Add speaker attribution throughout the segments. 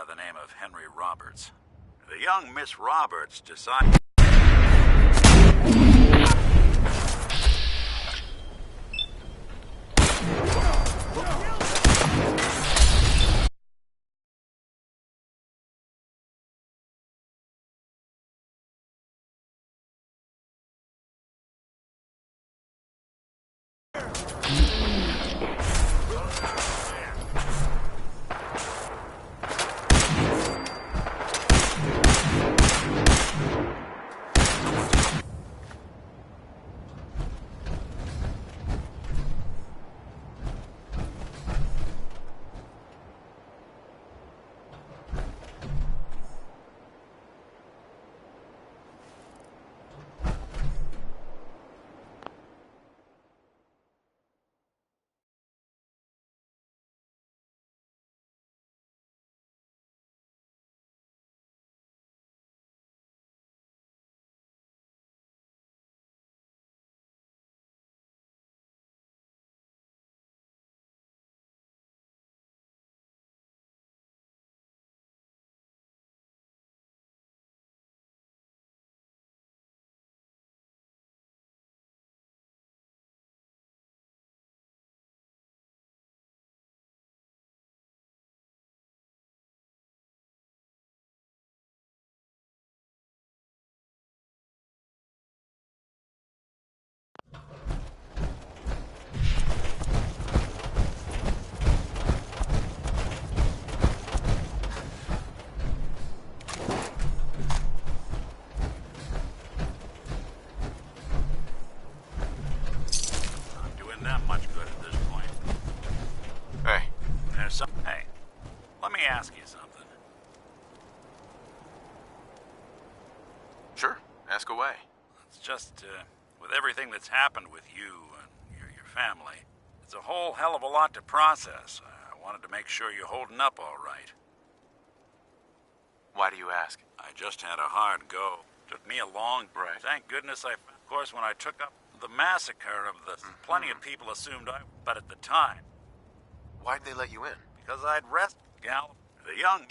Speaker 1: the name of Henry Roberts. The young Miss Roberts decided... Hey, let me ask you something.
Speaker 2: Sure, ask away.
Speaker 1: It's just, with everything that's happened with you and your family, it's a whole hell of a lot to process. I wanted to make sure you're holding up all right.
Speaker 2: Why do you ask?
Speaker 1: I just had a hard go. Took me a long...
Speaker 2: Right.
Speaker 1: Thank goodness I... Of course, when I took up the massacre of the... Plenty of people assumed I... But at the time...
Speaker 2: Why'd they let you in?
Speaker 1: Because I'd rest... Gal... The young...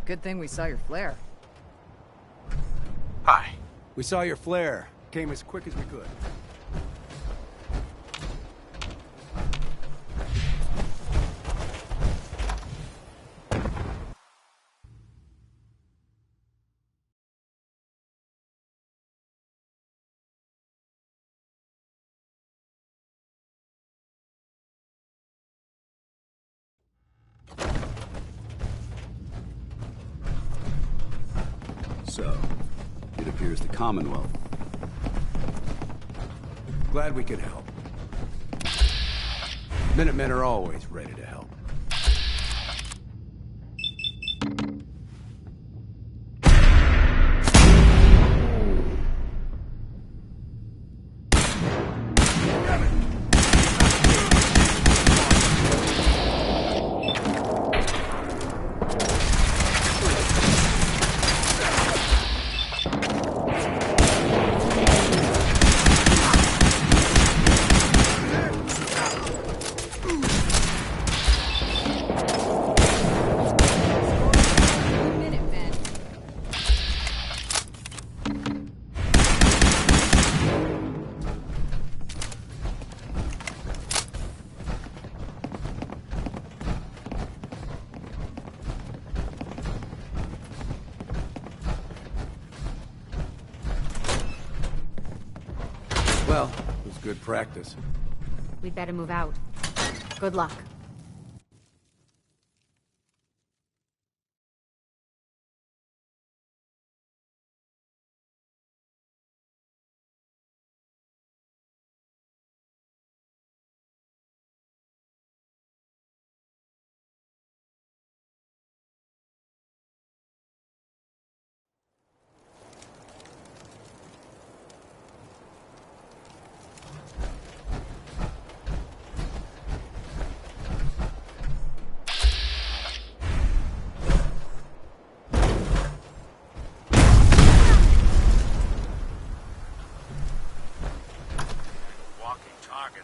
Speaker 3: Good thing we saw your flare.
Speaker 2: Hi.
Speaker 4: We saw your flare. Came as quick as we could.
Speaker 3: So, it appears the Commonwealth.
Speaker 4: Glad we could help. Minutemen are always ready to help. Well, it was good practice.
Speaker 5: We'd better move out. Good luck.
Speaker 1: Walking target.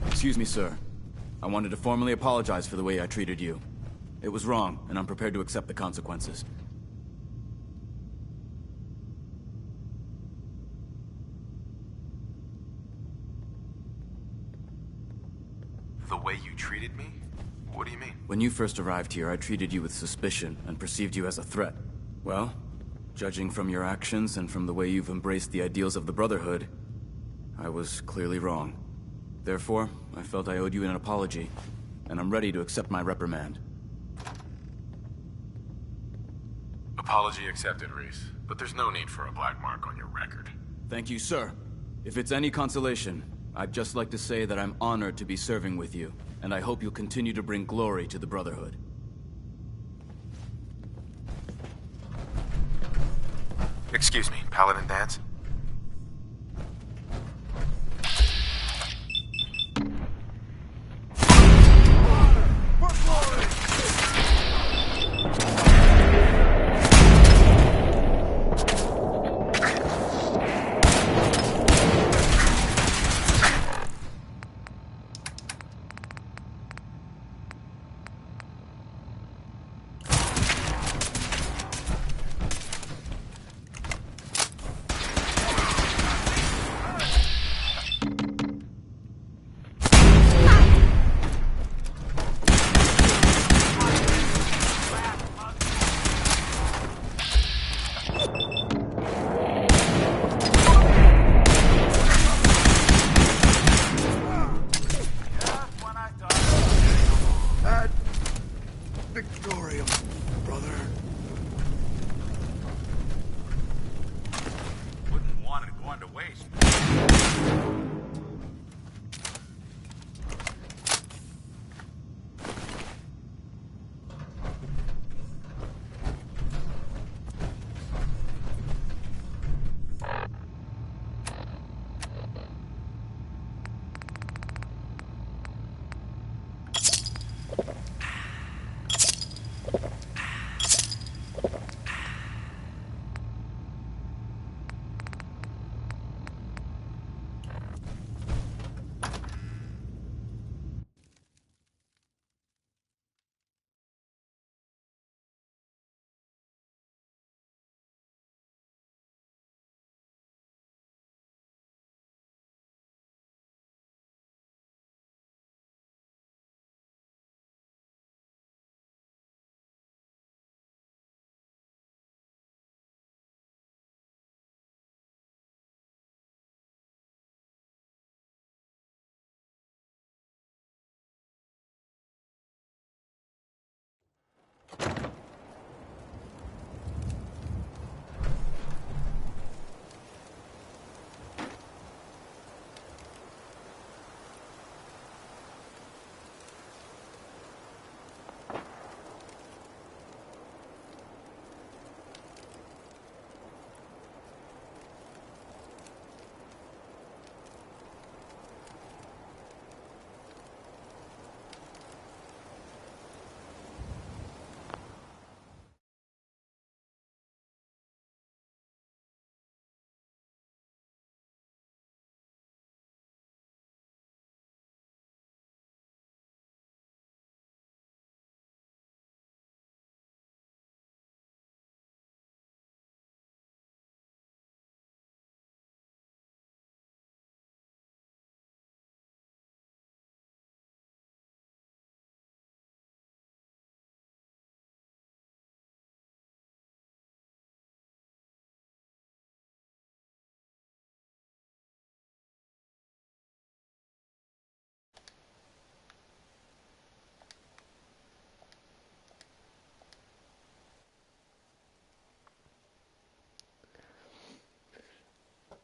Speaker 6: Excuse me, sir. I wanted to formally apologize for the way I treated you. It was wrong, and I'm prepared to accept the consequences.
Speaker 2: The way you treated me? What do you mean?
Speaker 6: When you first arrived here, I treated you with suspicion and perceived you as a threat. Well, judging from your actions and from the way you've embraced the ideals of the Brotherhood, I was clearly wrong. Therefore, I felt I owed you an apology, and I'm ready to accept my reprimand.
Speaker 2: Apology accepted, Reese. But there's no need for a black mark on your record.
Speaker 6: Thank you, sir. If it's any consolation, I'd just like to say that I'm honored to be serving with you, and I hope you'll continue to bring glory to the Brotherhood.
Speaker 2: Excuse me, Paladin Dance?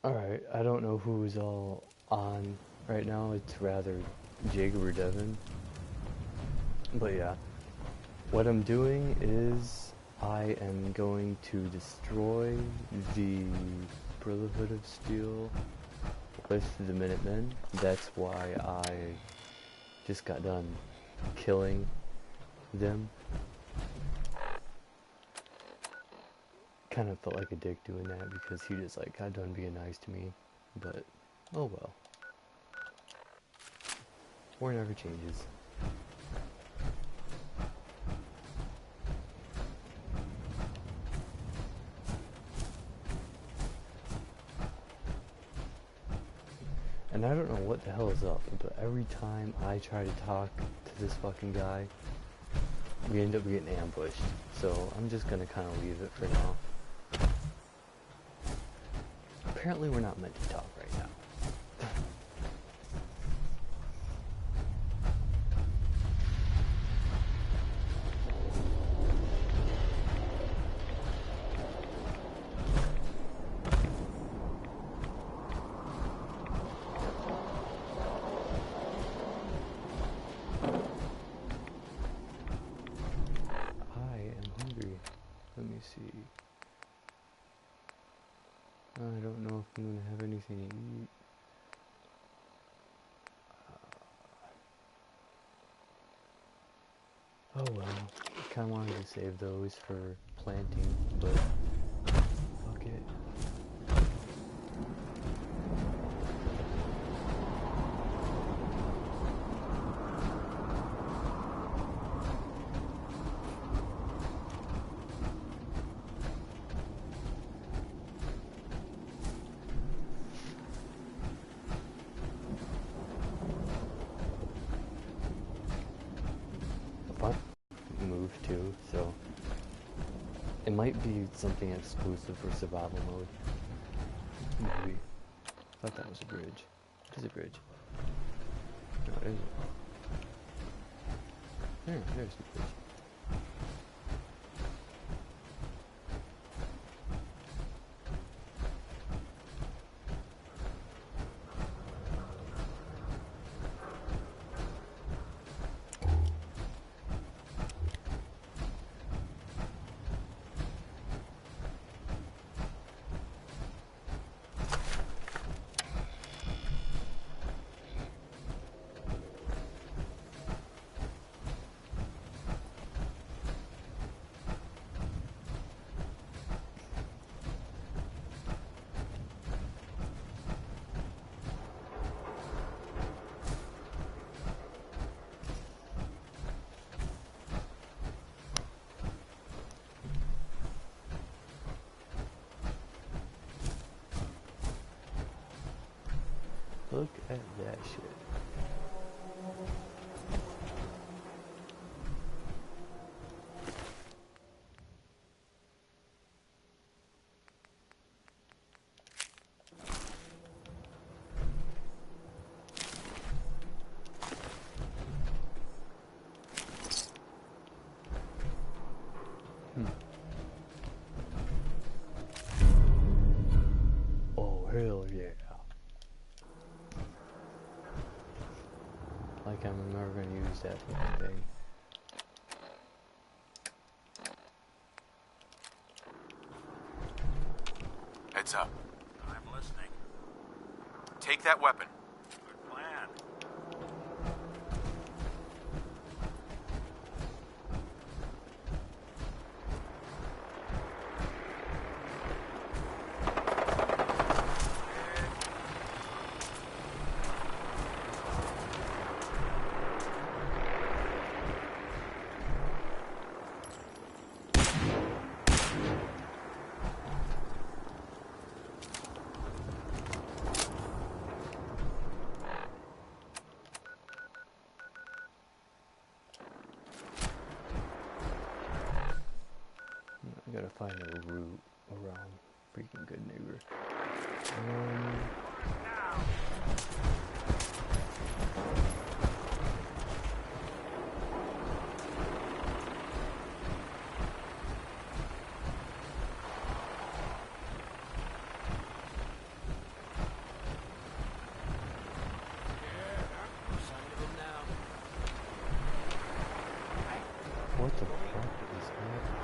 Speaker 7: Alright, I don't know who's all on right now. It's rather Jacob or Devin. But yeah, what I'm doing is I am going to destroy the Brotherhood of Steel with the Minutemen. That's why I just got done killing them. Kind of felt like a dick doing that because he just like got done being nice to me, but oh well. War never changes. And I don't know what the hell is up, but every time I try to talk to this fucking guy, we end up getting ambushed. So I'm just gonna kind of leave it for now. Apparently we're not meant to talk right now. I am hungry. Let me see. I don't know if I'm gonna have anything to eat. Oh well, I kinda wanted to save those for planting, but fuck it. Move too, so it might be something exclusive for survival mode. Maybe. I thought that was a bridge. It is a bridge. No, it isn't. There's the bridge. Look at that shit. Oh, hell yeah. Like I'm never gonna use that fucking thing.
Speaker 2: Heads up.
Speaker 1: I'm listening.
Speaker 2: Take that weapon.
Speaker 1: Good plan.
Speaker 7: I gotta find a route around freaking good neighbor. What the fuck is that?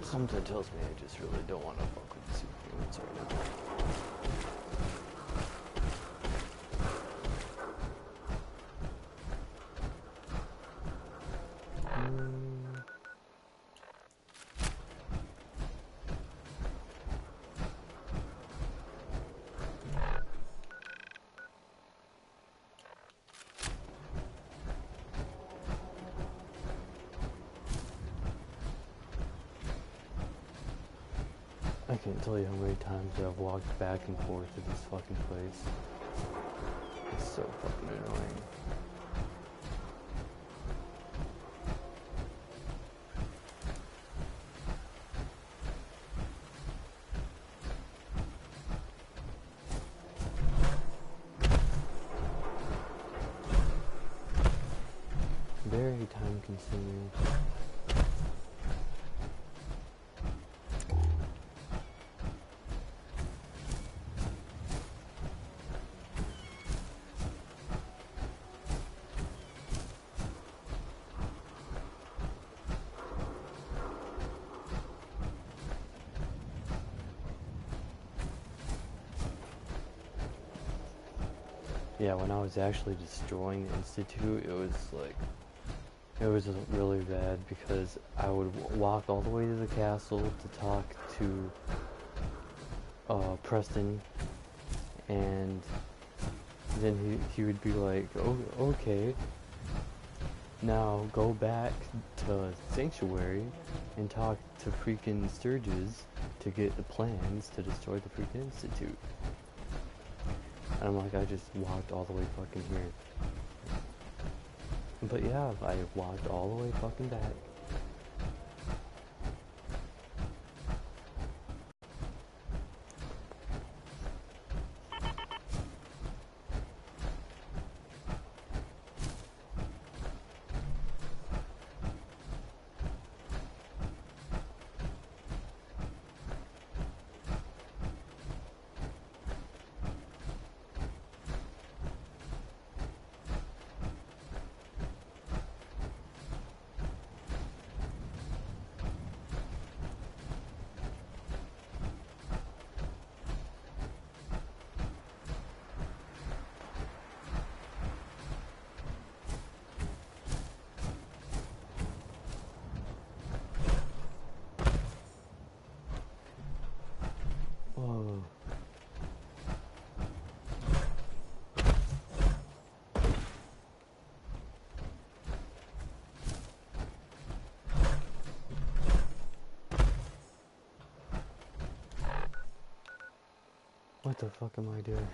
Speaker 7: Something tells me I just really don't want to fuck with these humans right now. I can't tell you how many times I've walked back and forth to this fucking place. It's so fucking annoying. Very time consuming. Yeah, when I was actually destroying the Institute, it was really bad because I would walk all the way to the castle to talk to Preston, and then he would be like, oh, okay, now go back to Sanctuary and talk to freaking Sturges to get the plans to destroy the freaking Institute. And I'm like, I just walked all the way fucking here. But yeah, I walked all the way fucking back. Whoa. What the fuck am I doing?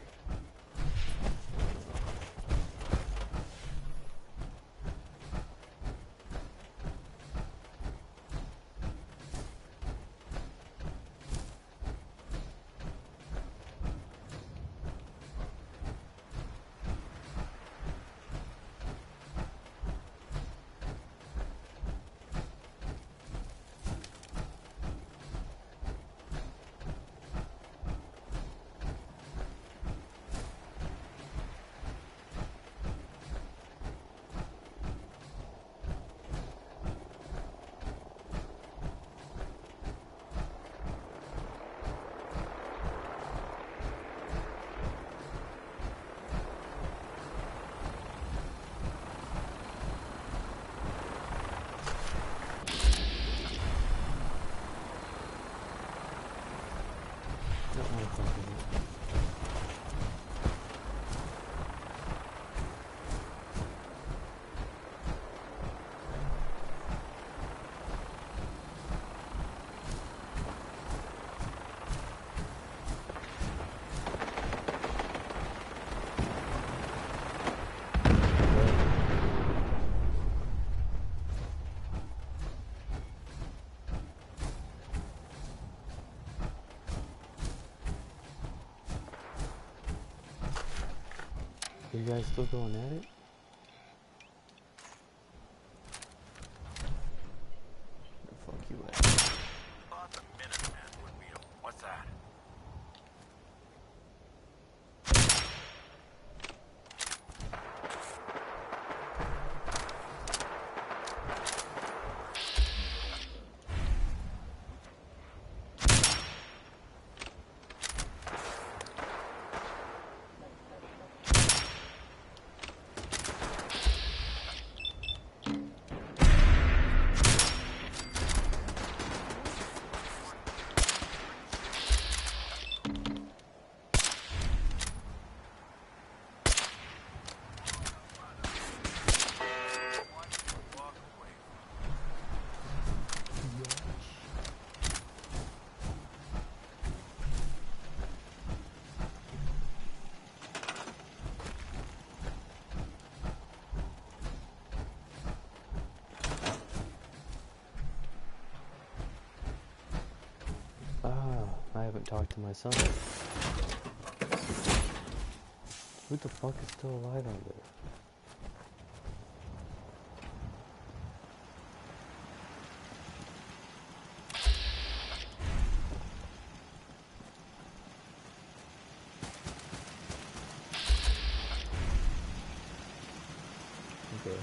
Speaker 7: You guys still going at it? Where the fuck you at?
Speaker 1: Thought the Minutemen would be able... What's that?
Speaker 7: I haven't talked to my son. Who the fuck is still alive out there? Okay.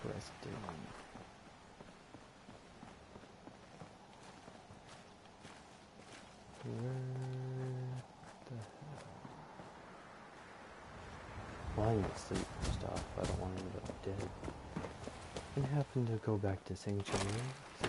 Speaker 7: Preston. Where the hell? Well, I need to sleep first off. I don't want to end up dead. And happen to go back to Sanctuary, so...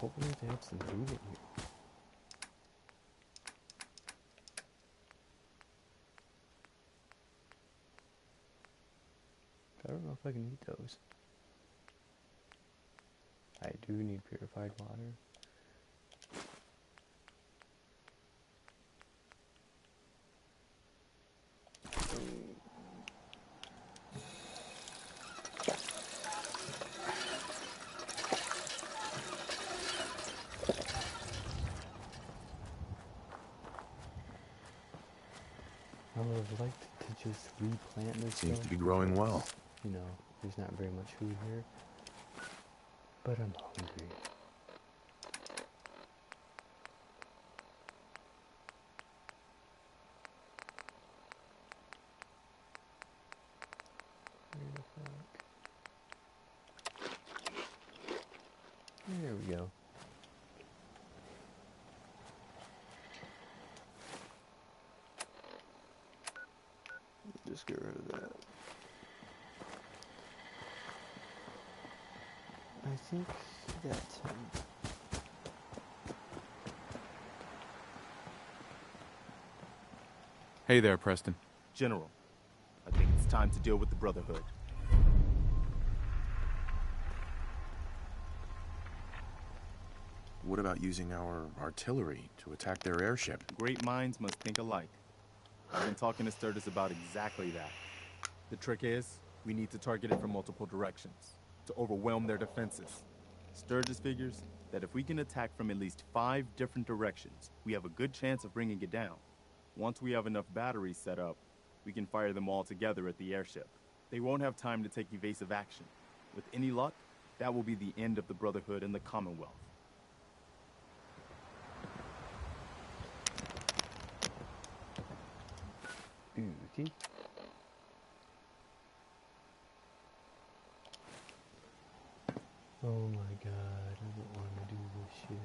Speaker 7: Hopefully they have some food in here. I don't know if I can eat those. I do need purified water. I would have liked to just replant this
Speaker 2: Seems
Speaker 7: stuff.
Speaker 2: to be growing well.
Speaker 7: You know, there's not very much food here. But I'm hungry. Where the fuck? There we go. Just get rid of that. I think that
Speaker 8: Hey there, Preston.
Speaker 9: General, I think it's time to deal with the Brotherhood.
Speaker 2: What about using our artillery to attack their airship?
Speaker 9: Great minds must think alike. I've been talking to Sturgis about exactly that. The trick is, we need to target it from multiple directions, to overwhelm their defenses. Sturgis figures that if we can attack from at least 5 different directions, we have a good chance of bringing it down. Once we have enough batteries set up, we can fire them all together at the airship. They won't have time to take evasive action. With any luck, that will be the end of the Brotherhood and the Commonwealth.
Speaker 7: Okay. Oh my god, I don't want to do this shit.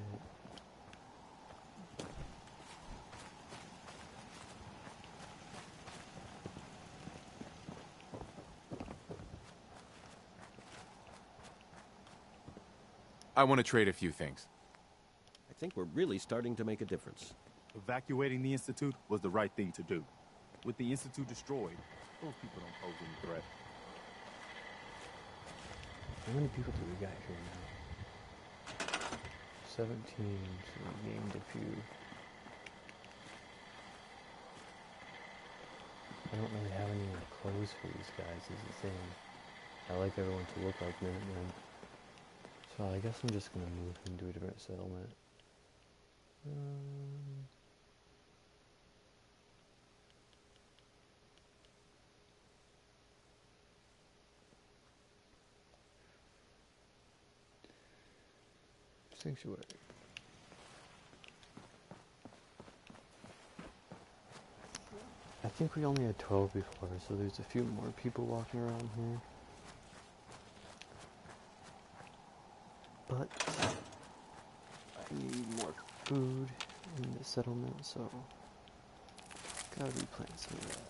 Speaker 2: I want to trade a few things.
Speaker 8: I think we're really starting to make a difference.
Speaker 9: Evacuating the Institute was the right thing to do. With the Institute destroyed, those people don't pose any threat.
Speaker 7: How many people do we got here now? 17, so we named a few. I don't really have any more clothes for these guys, is the thing. I like everyone to look like Minutemen. So I guess I'm just gonna move into a different settlement. Sanctuary. I think we only had 12 before, so there's a few more people walking around here. But I need more food in the settlement, so gotta replant some of that.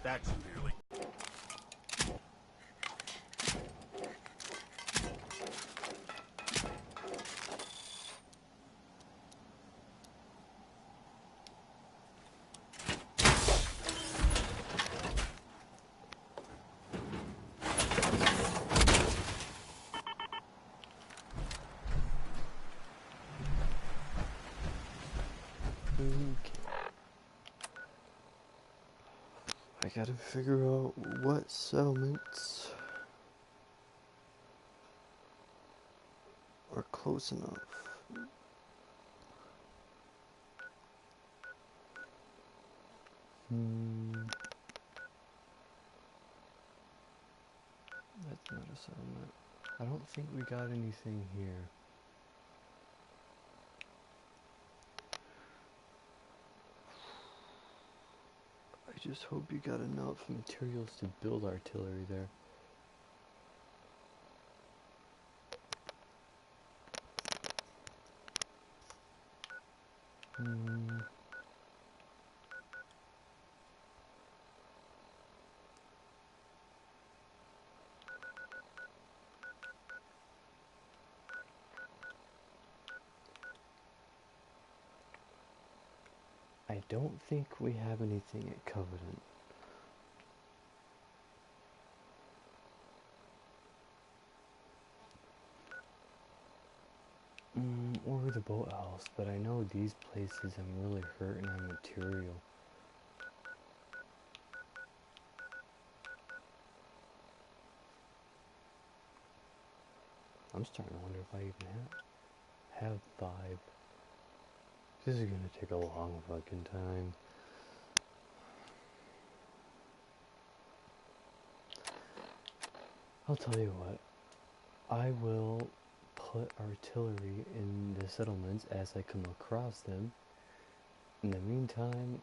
Speaker 9: That's nearly.
Speaker 7: I gotta figure out what settlements are close enough. That's not a settlement. I don't think we got anything here. I just hope you got enough materials to build artillery there. I don't think we have anything at Covenant. Or the boathouse, but I know these places I'm really hurting on material. I'm starting to wonder if I even have 5. This is gonna take a long fucking time. I'll tell you what, I will put artillery in the settlements as I come across them. In the meantime,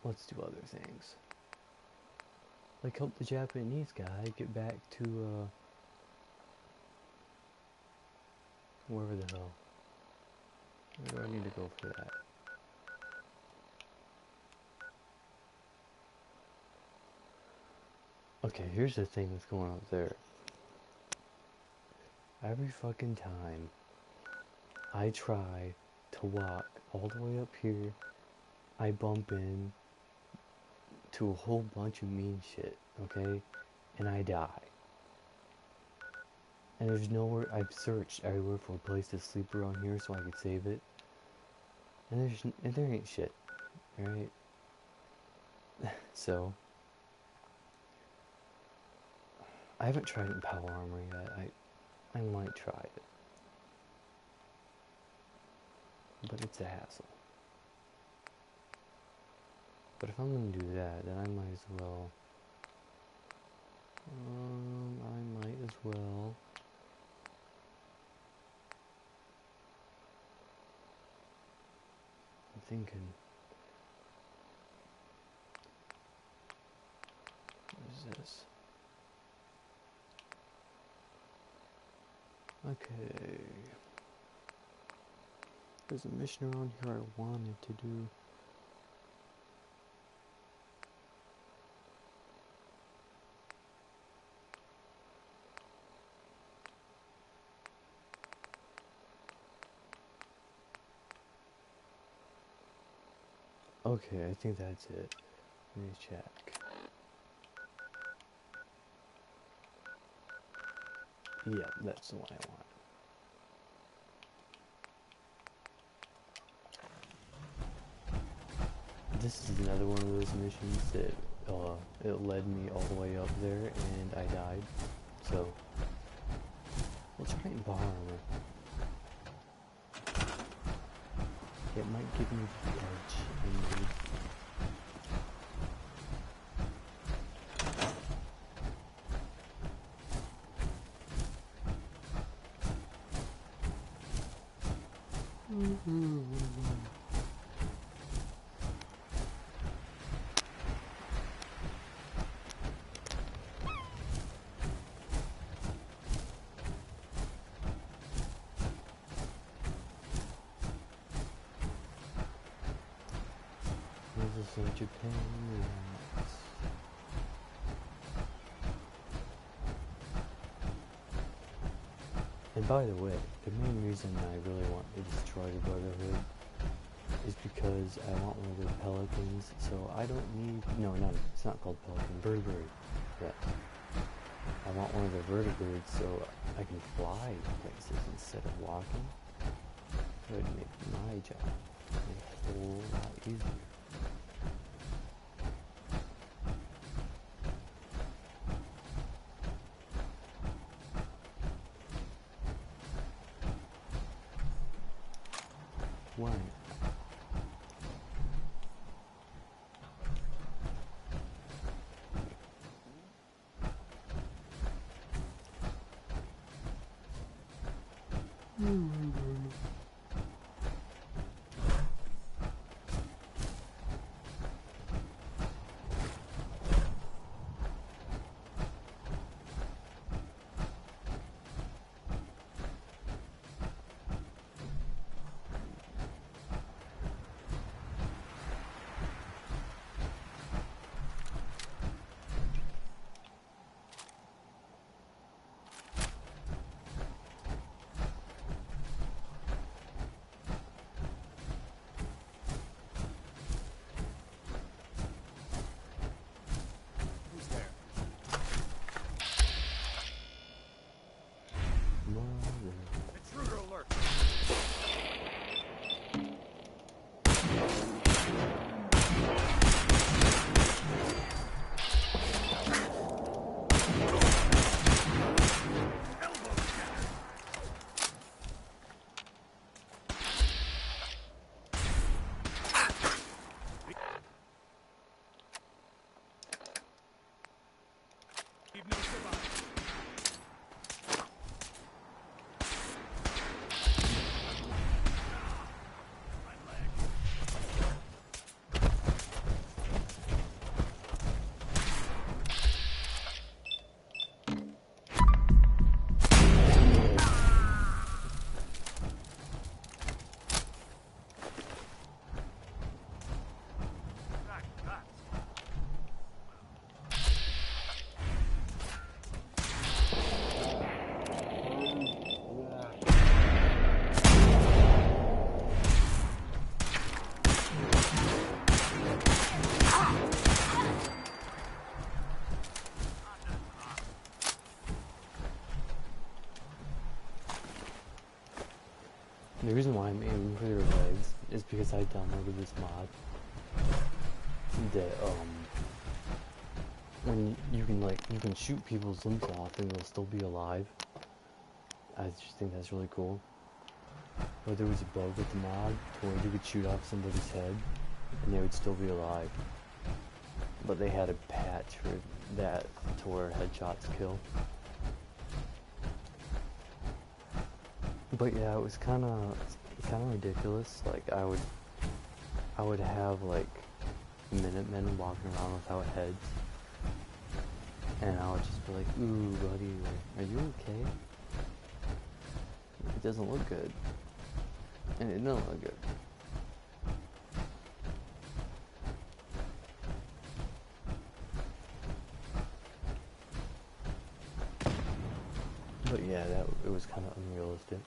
Speaker 7: let's do other things. Like help the Japanese guy get back to, wherever the hell. Where do I need to go for that? Okay, here's the thing that's going on up there. Every fucking time I try to walk all the way up here, I bump in to a whole bunch of mean shit, okay? And I die. And there's nowhere, I've searched everywhere for a place to sleep around here so I could save it. And there ain't shit, right? So, I haven't tried it in power armor yet. I might try it. But it's a hassle. But if I'm gonna do that, then I might as well. I'm thinking. What is this? Okay. There's a mission around here I wanted to do. Okay, I think that's it. Let me check. Yeah, that's the one I want. This is another one of those missions that it led me all the way up there and I died. So let's try and bar armor. It might give me the edge I need. This is such a pain in the ass. And by the way, the main reason I really want to destroy the Brotherhood is because I want one of their pelicans, so I don't need, no, it's not called pelican, vertebrate, yes. I want one of their vertebrates so I can fly places instead of walking. It would make my job a whole lot easier. Why? the reason why I'm aiming for their legs is because I downloaded this mod that when you can shoot people's limbs off and they'll still be alive. I just think that's really cool. But there was a bug with the mod to where you could shoot off somebody's head and they would still be alive. But they had a patch for that to where headshots kill. But yeah, it was kind of ridiculous. Like I would have like Minutemen walking around without heads, and I would just be like, "Ooh, buddy, are you okay? It doesn't look good," and it didn't look good. But yeah, it was kind of unrealistic.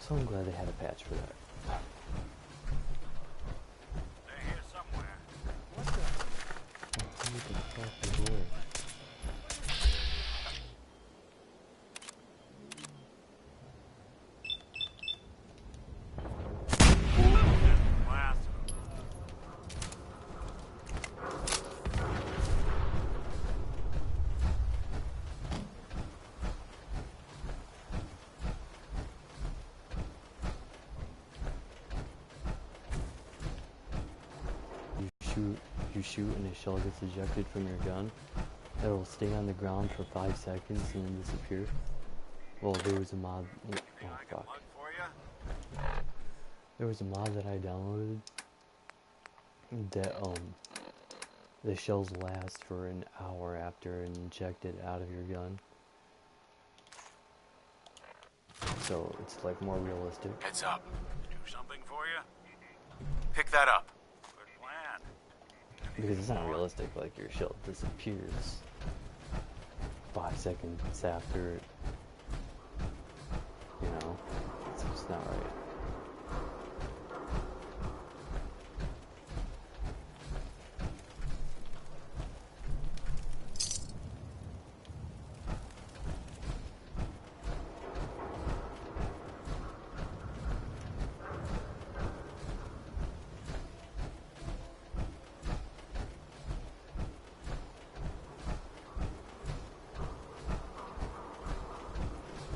Speaker 7: So I'm glad they had a patch for that.
Speaker 1: They're here somewhere.
Speaker 7: What the fuck is this? You shoot and a shell gets ejected from your gun, it'll stay on the ground for 5 seconds and then disappear. Well, there was a mod. Oh fuck. There was a mod that I downloaded that the shells last for an hour after injected out of your gun. So it's like more realistic.
Speaker 2: Heads up.
Speaker 1: Do something for you?
Speaker 2: Pick that up.
Speaker 1: Good plan.
Speaker 7: Because it's not realistic, like your shell disappears 5 seconds after, you know, it's just not right.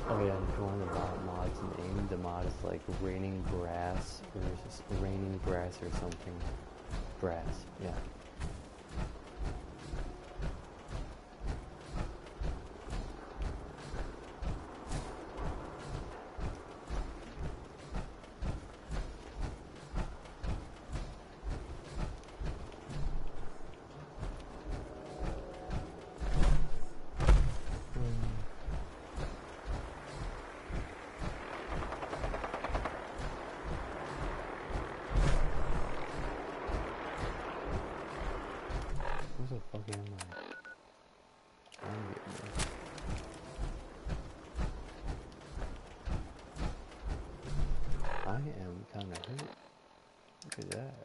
Speaker 7: Oh yeah, if you want to buy mods and aim, the mod is like raining grass or something. Grass, yeah. Where the fuck am I? I'm getting there. I am kinda hurt. Look at that.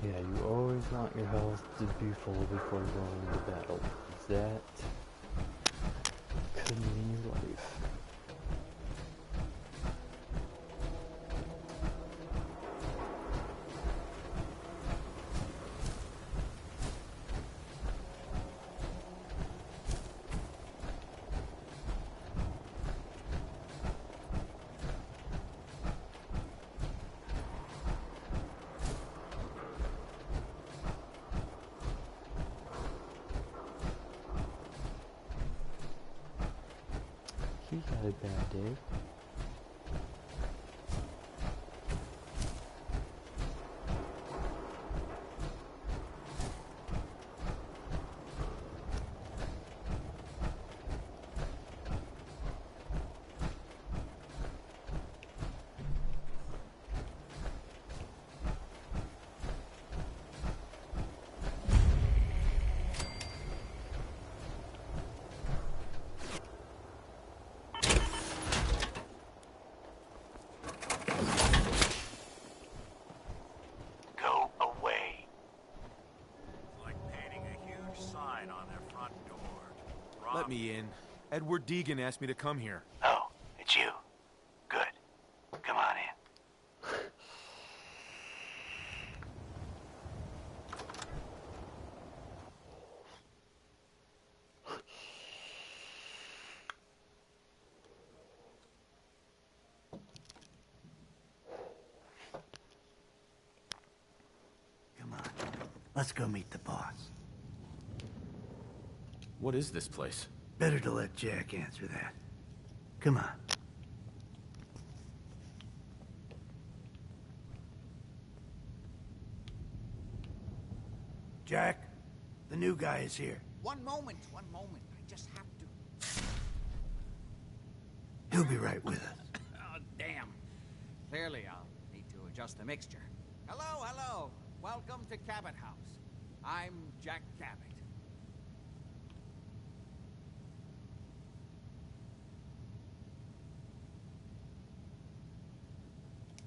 Speaker 7: Yeah, you always want your health to be full before going into battle. That could mean your life. He got a bad day.
Speaker 1: sign on their front door.
Speaker 9: Let me in. Edward Deegan asked me to come here.
Speaker 10: Oh, it's you. Good. Come on in. Come on. Let's go meet the boss.
Speaker 2: What is this place?
Speaker 10: Better to let Jack answer that. Come on. Jack, the new guy is here.
Speaker 11: One moment. I just have to...
Speaker 10: He'll be right with us.
Speaker 11: Oh, damn. Clearly, I'll need to adjust the mixture. Hello. Welcome to Cabot House. I'm Jack Cabot.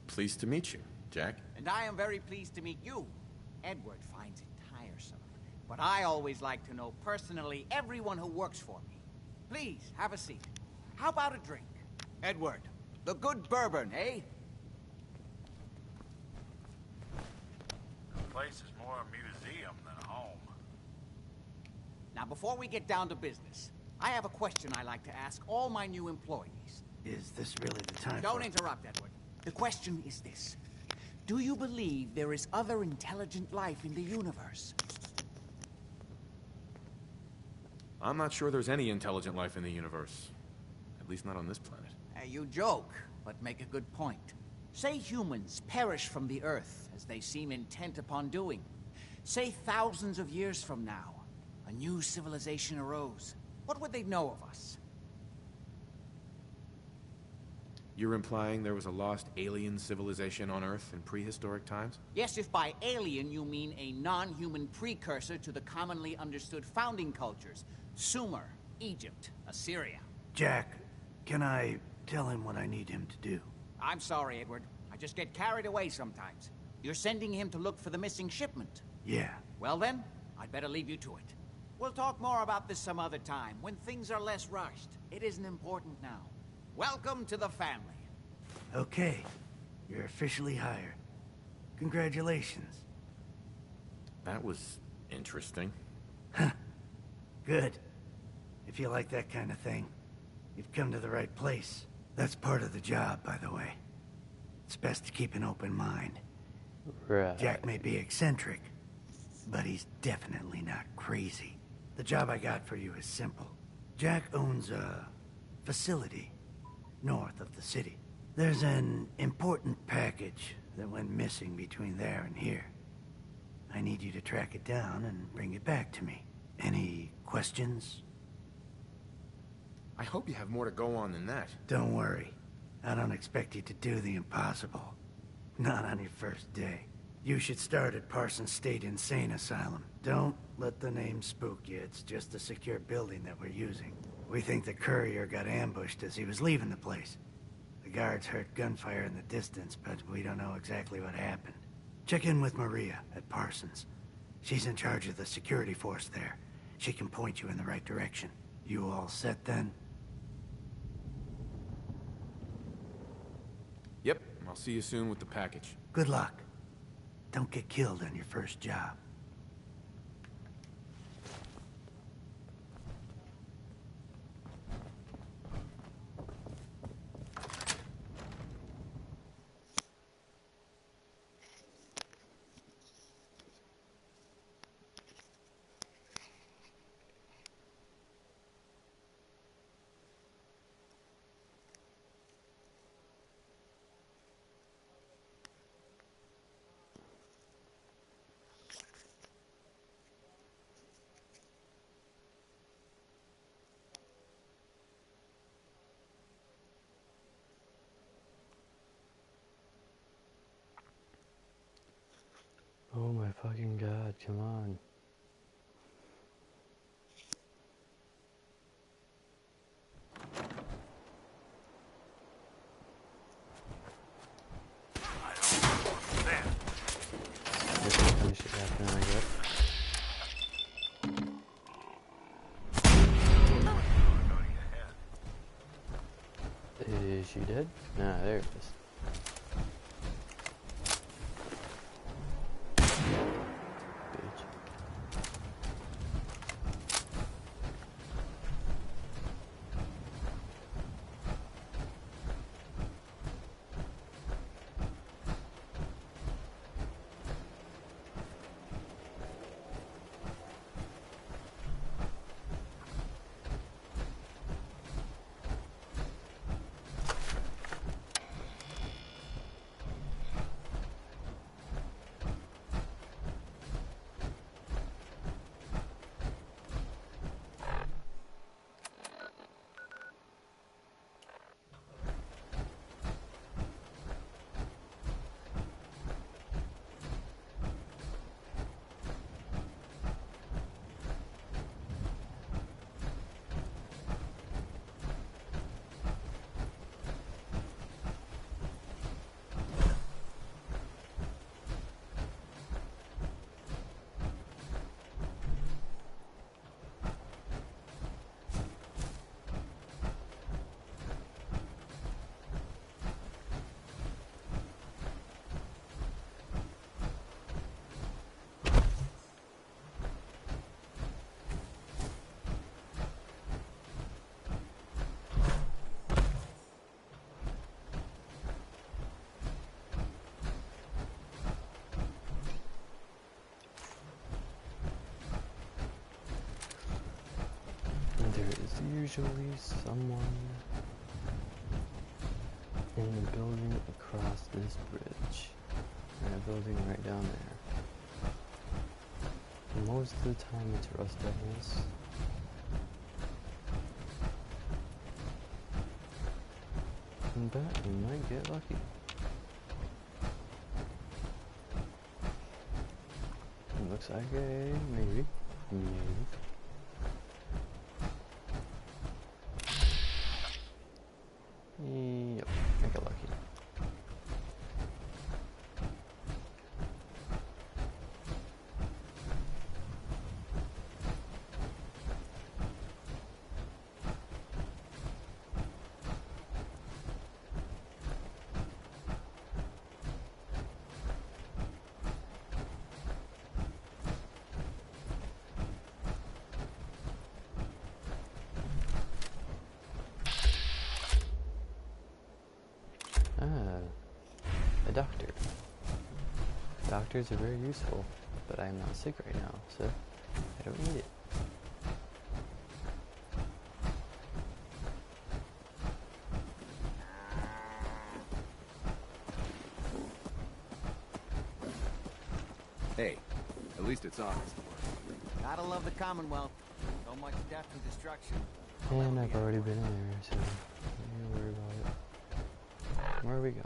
Speaker 2: Pleased to meet you, Jack.
Speaker 11: And I am very pleased to meet you. Edward finds it tiresome, but I always like to know personally everyone who works for me. Please, have a seat. How about a drink? Edward, the good bourbon, eh?
Speaker 1: The place is more a museum than a home.
Speaker 11: Now, before we get down to business, I have a question I like to ask all my new employees.
Speaker 10: Is this really the time
Speaker 11: Don't interrupt, Edward. The question is this. Do you believe there is other intelligent life in the universe?
Speaker 2: I'm not sure there's any intelligent life in the universe. At least not on this planet.
Speaker 11: You joke, but make a good point. Say humans perish from the Earth, as they seem intent upon doing. Say thousands of years from now, a new civilization arose. What would they know of us?
Speaker 2: You're implying there was a lost alien civilization on Earth in prehistoric times?
Speaker 11: Yes, if by alien you mean a non-human precursor to the commonly understood founding cultures. Sumer, Egypt, Assyria.
Speaker 10: Jack, can I tell him what I need him to do?
Speaker 11: I'm sorry, Edward. I just get carried away sometimes. You're sending him to look for the missing shipment.
Speaker 10: Yeah.
Speaker 11: Well then, I'd better leave you to it. We'll talk more about this some other time, when things are less rushed. It isn't important now. Welcome to the family.
Speaker 10: Okay. You're officially hired. Congratulations.
Speaker 2: That was interesting.
Speaker 10: Good. If you like that kind of thing, you've come to the right place. That's part of the job, by the way. It's best to keep an open mind.
Speaker 7: Right.
Speaker 10: Jack may be eccentric, but he's definitely not crazy. The job I got for you is simple. Jack owns a facility north of the city. There's an important package that went missing between there and here. I need you to track it down and bring it back to me. Any questions?
Speaker 2: I hope you have more to go on than that.
Speaker 10: Don't worry. I don't expect you to do the impossible. Not on your first day. You should start at Parsons State Insane Asylum. Don't let the name spook you. It's just a secure building that we're using. We think the courier got ambushed as he was leaving the place. The guards heard gunfire in the distance, but we don't know exactly what happened. Check in with Maria at Parsons. She's in charge of the security force there. She can point you in the right direction. You all set then?
Speaker 2: Yep, I'll see you soon with the package.
Speaker 10: Good luck. Don't get killed on your first job.
Speaker 7: Oh my fucking god, come on.
Speaker 1: I don't understand.
Speaker 7: I guess I'll finish it after I get. she dead? Nah, there it is. Bitch. There is usually someone in the building across this bridge, and a building right down there. Most of the time it's Rust Devils. But we might get lucky. It looks like a maybe. Yep, I got lucky. A doctor. Doctors are very useful, but I am not sick right now, so I don't need it.
Speaker 4: Hey, at least it's honest.
Speaker 11: Gotta love the Commonwealth. So much death and destruction.
Speaker 7: And I've already been in there, so don't worry about it. Where are we going?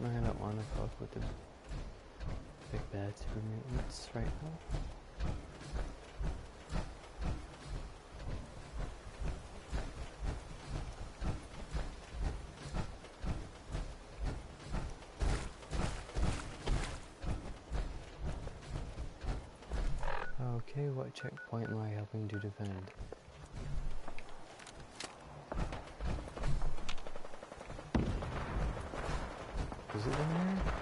Speaker 7: I don't want to fuck with the big bad super mutants right now. Okay, what checkpoint am I helping to defend? Is it down there?